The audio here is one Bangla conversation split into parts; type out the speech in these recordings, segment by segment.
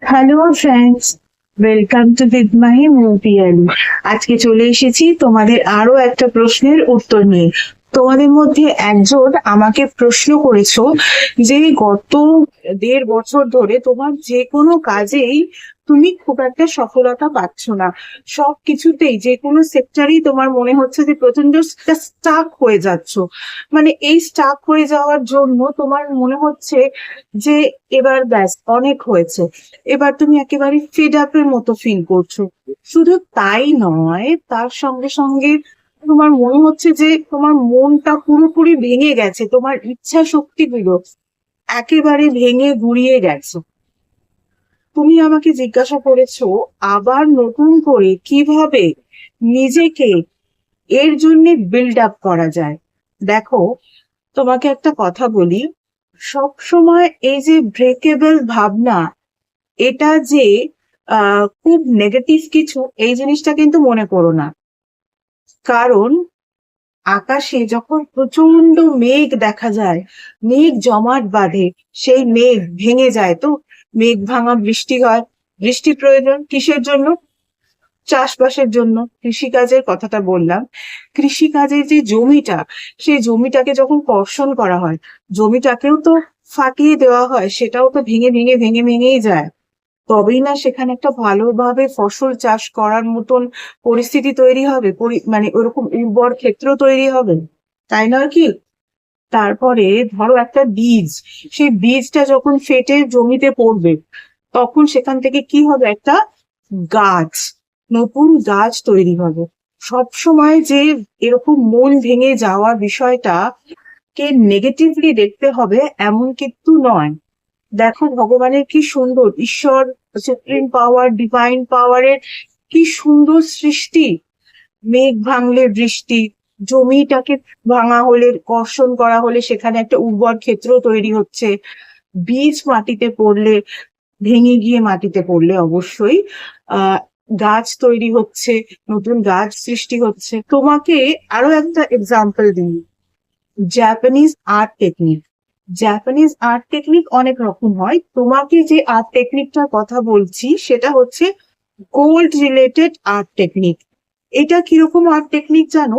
Hello friends, welcome to with my Moviali. আজকে চলে এসেছি তোমাদের আরো একটা প্রশ্নের উত্তর নিয়ে। তোমাদের মধ্যে একজন আমাকে প্রশ্ন করেছো যে গত 1.5 বছর ধরে তোমার যে কোনো কাজেই তুমি খুব একটা সফলতা পাচ্ছ না। সব কিছুতেই যে কোনো সেক্টরেই তোমার মনে হচ্ছে যে প্রচন্ড স্টাক হয়ে যাচ্ছ। মানে এই স্টাক হয়ে যাওয়ার জন্য তোমার মনে হচ্ছে যে এবার ব্যাস অনেক হয়েছে, এবার তুমি একেবারে ফিড আপের মতো ফিল করছো। শুধু তাই নয়, তার সঙ্গে সঙ্গে তোমার মনে হচ্ছে যে তোমার মনটা পুরোপুরি ভেঙে গেছে, তোমার ইচ্ছা শক্তিগুলো একেবারে ভেঙে গুড়িয়ে গেছে। তুমি আমাকে জিজ্ঞাসা করেছো আবার নতুন করে কিভাবে নিজেকে এর জন্য বিল্ড আপ করা যায়। দেখো, তোমাকে একটা কথা বলি, সব সময় এই যে ব্রেকেবল ভাবনা, এটা যে খুব নেগেটিভ কিছু, এই জিনিসটা কিন্তু মনে করো না। কারণ আকাশে যখন প্রচন্ড মেঘ দেখা যায়, মেঘ জমাট বাঁধে, সেই মেঘ ভেঙে যায় তো মেঘ ভাঙা বৃষ্টি হয়। বৃষ্টি প্রয়োজন কিসের জন্য? চাষবাসের জন্য। কৃষিকাজের কথাটা বললাম। কৃষিকাজের যে জমিটা, সেই জমিটাকে যখন কর্ষণ করা হয়, জমিটাকেও তো ফাটিয়ে দেওয়া হয়, সেটাও তো ভেঙে ভেঙে ভেঙে ভেঙেই যায়। তবেই না সেখানে একটা ভালোভাবে ফসল চাষ করার মতন পরিস্থিতি তৈরি হবে, মানে ওরকম উর্বর ক্ষেত্র তৈরি হবে, তাই নয় কি? তারপরে ধরো একটা বীজ, সেই বীজটা যখন ফেটে জমিতে পড়বে, তখন সেখান থেকে কি হবে? একটা গাছ, নতুন গাছ তৈরি হবে। সব সময় যে এরকম মন ভেঙে যাওয়া বিষয়টা কে নেগেটিভলি দেখতে হবে এমন কিন্তু নয়। দেখো, ভগবানের কি সুন্দর, ঈশ্বর, সুপ্রিম পাওয়ার, ডিভাইন পাওয়ারের কি সুন্দর সৃষ্টি। মেঘ ভাঙলে বৃষ্টি, জমিটাকে ভাঙা হলে, কর্ষণ করা হলে সেখানে একটা উর্বর ক্ষেত্র তৈরি হচ্ছে। বীজ মাটিতে পড়লে, ভেঙে গিয়ে মাটিতে পড়লে অবশ্যই আহ গাছ তৈরি হচ্ছে, নতুন গাছ সৃষ্টি হচ্ছে। তোমাকে আরো একটা এক্সাম্পল দিই, Japanese art technique. Japanese art technique অনেক রকম হয়, তোমাকে যে আর্ট টেকনিকটার কথা বলছি সেটা হচ্ছে গোল্ড রিলেটেড আর্ট টেকনিক। এটা কিরকম আর্ট টেকনিক জানো?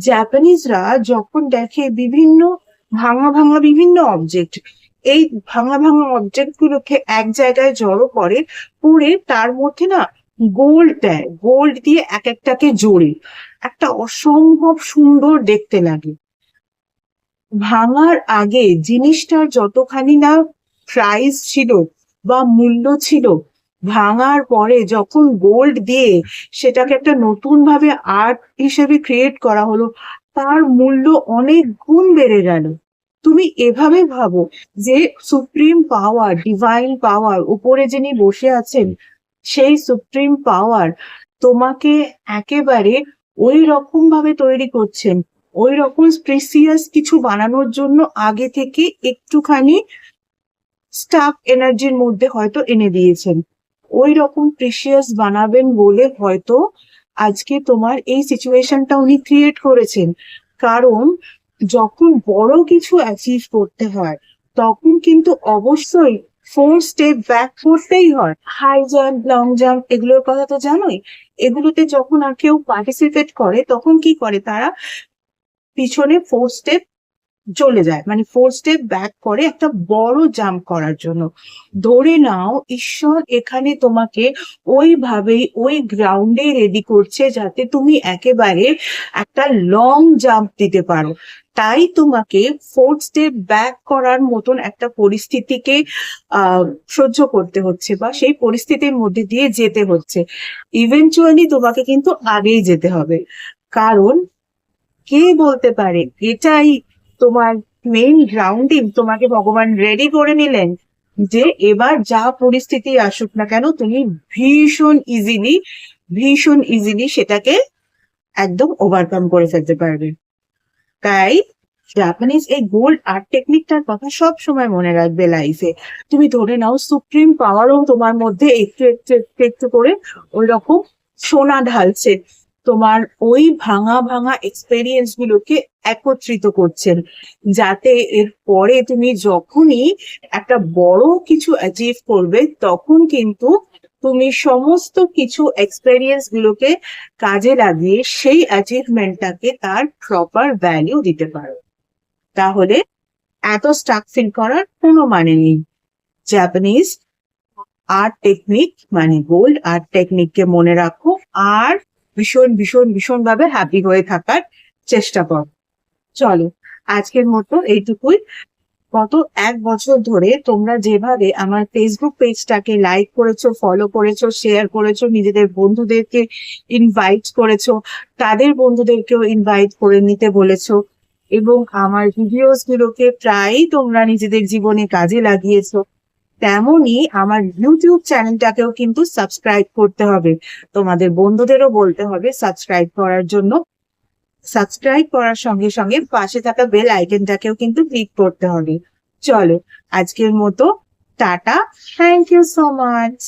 জাপানিজরা যখন দেখে বিভিন্ন ভাঙা ভাঙা বিভিন্ন অবজেক্ট, এই ভাঙা ভাঙা অবজেক্ট গুলোকে এক জায়গায় জড়ো করে, পুড়ে তার মধ্যে না গোল্ড দেয়, গোল্ড দিয়ে এক একটাকে জোড়ে, একটা অসম্ভব সুন্দর দেখতে লাগে। ভাঙার আগে জিনিসটার যতখানি না প্রাইস ছিল বা মূল্য ছিল, ভাঙার পরে যখন গোল্ড দিয়ে সেটাকে একটা নতুন ভাবে আর্ট হিসেবে ক্রিয়েট করা হলো, তার মূল্য অনেক গুণ বেড়ে গেল। তুমি এভাবে ভাবো যে সুপ্রিম পাওয়ার, ডিভাইন পাওয়ার, উপরে যিনি বসে আছেন, সেই সুপ্রিম পাওয়ার তোমাকে একেবারে ওই রকম ভাবে তৈরি করছেন, ওই রকম প্রিসিয়াস কিছু বানানোর জন্য আগে থেকে একটুখানি স্টাফ এনার্জির মধ্যে হয়তো এনে দিয়েছেন। ওই রকম প্রিসিয়াস বানাবেন বলে হয়তো আজকে তোমার এই সিচুয়েশনটা উনি ক্রিয়েট করেছেন। কারণ যখন বড় কিছু অ্যাচিভ করতে হয়, তখন কিন্তু অবশ্যই 4 স্টেপ ব্যাক করতেই হয়। হাই জাম্প, লং জাম্প, এগুলোর কথা তো জানোই। এগুলোতে যখন আর কেউ পার্টিসিপেট করে, তখন কি করে তারা? পিছনে 4 স্টেপ চলে যায়, মানে 4 স্টেপ ব্যাক করে একটা বড় জাম্প করার জন্য। ধরে নাও ঈশ্বর এখানে তোমাকে ওইভাবেই ওই গ্রাউন্ডে রেডি করছে যাতে তুমি একেবারে একটা লং জাম্প দিতে পারো। তাই তোমাকে 4 স্টেপ ব্যাক করার মতন একটা পরিস্থিতিকে আহ সহ্য করতে হচ্ছে, বা সেই পরিস্থিতির মধ্যে দিয়ে যেতে হচ্ছে। ইভেনচুয়ালি তোমাকে কিন্তু আগেই যেতে হবে। কারণ কে বলতে পারে এটাই তোমার মেইন গ্রাউন্ডিং, তোমাকে ভগবান রেডি করে নিলেন যে এবার যা পরিস্থিতি আসুক না কেন তুমি ভীষণ ইজিলি, ভীষণ ইজিলি সেটাকে একদম ওভারকাম করে ফেলতে পারবে। তাই জাপানিজ এই গোল্ড আর্ট টেকনিকটার কথা সব সময় মনে রাখবে লাইফে। তুমি ধরে নাও সুপ্রিম পাওয়ারও তোমার মধ্যে একটু একটু একটু একটু করে ওই রকম সোনা ঢালছে, তোমার ওই ভাঙা ভাঙা এক্সপেরিয়েন্স গুলোকে একত্রিত করছেন, যাতে এর পরে তুমি যখনই একটা বড় কিছু অ্যাচিভ করবে তখন কিন্তু তুমি সমস্ত কিছু এক্সপেরিয়েন্স গুলোকে কাজে লাগিয়ে সেই অ্যাচিভমেন্টটাকে তার প্রপার ভ্যালিউ দিতে পারো। তাহলে এত স্টাক ফিল করার কোনো মানে নেই। জাপানিজ আর্ট টেকনিক মানে গোল্ড আর্ট টেকনিককে মনে রাখো, আর ভীষণ ভীষণ ভীষণ ভাবে হ্যাপি হয়ে থাকার চেষ্টা করো। চলো, আজকের মতো এইটুকুই। গত 1 বছর ধরে তোমরা যেভাবে আমার ফেসবুক পেজটাকে লাইক করেছো, ফলো করেছো, শেয়ার করেছো, নিজেদের বন্ধুদেরকে ইনভাইট করেছো, তাদের বন্ধুদেরকেও ইনভাইট করে নিতে বলেছো, এবং আমার ভিডিওস গুলোকে প্রায়ই তোমরা নিজেদের জীবনে কাজে লাগিয়েছো, তেমনই আমার ইউটিউব চ্যানেলটাকেও কিন্তু সাবস্ক্রাইব করতে হবে। তোমাদের বন্ধুদেরও বলতে হবে সাবস্ক্রাইব করার জন্য। সাবস্ক্রাইব করার সঙ্গে সঙ্গে পাশে থাকা বেল আইকনটাকেও কিন্তু ক্লিক করতে হবে। চলো, আজকের মতো টাটা। Thank you so much.